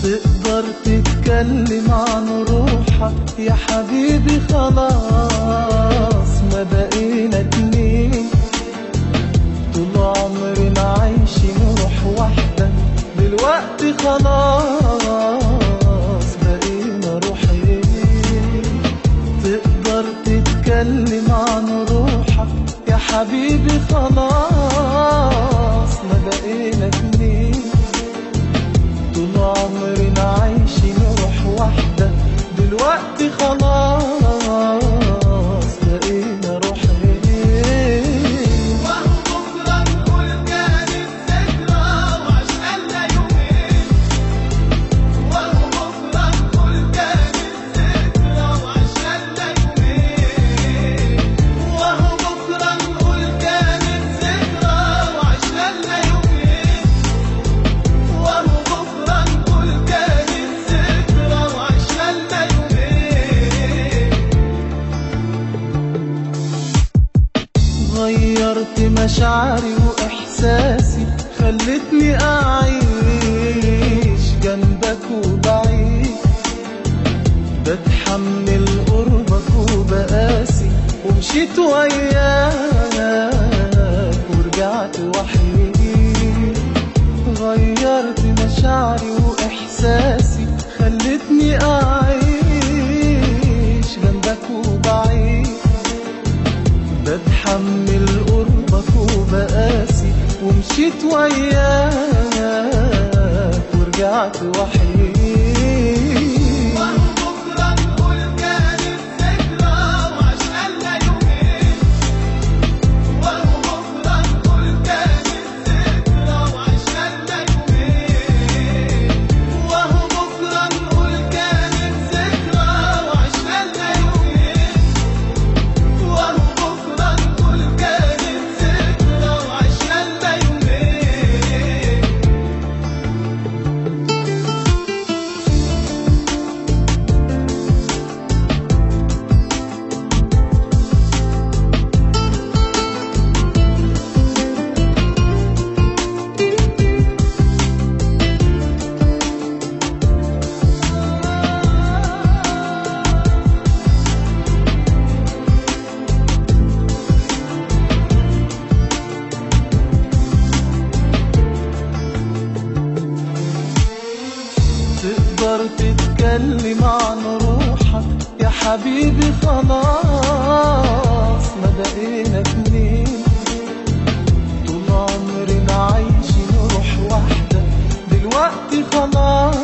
تقدر تتكلم عن روحك يا حبيبي، خلاص ما بقينا اتنين، طول عمرنا عايشين روح واحدة، دلوقتي خلاص بقينا روحين. تقدر تتكلم عن روحك يا حبيبي، خلاص ما بقينا اتنين، طول عمرنا عايشين روح واحدة، دلوقتي خلاص بقينا روحين. وهو بكرة نقول كانت ذكرى وعشقنا يومين، وهو بكرة نقول كانت ذكرى وعشقنا يومين، وهو بكرة نقول كانت ذكرى وعشقنا يومين، وهو بكرة نقول كانت ذكرى وعشقنا يومين. غيرت مشاعري وإحساسي، خلتني أعيش جنبك وبعيد، بتحمل قربك وبقاسي، ومشيت وياك ورجعت وحيد. غيرت مشاعري وإحساسي، خلتني أعيش جنبك وبعيد، بتحمل قربك وبقاسي، ومشيت وياك ورجعت وحيد. وهو بكرة نقول كانت ذكرى وعشقنا يومين، وهو بكرة نقول كانت ذكرى وعشقنا يومين، وهو بكرة نقول كانت ذكرى وعشقنا يومين، وهو بكرة نقول كانت ذكرى وعشقنا يومين. تقدر تتكلم عن روحك يا حبيبي، خلاص ما بقينا اتنين، طول عمرنا عايشين روح واحدة، دلوقتي خلاص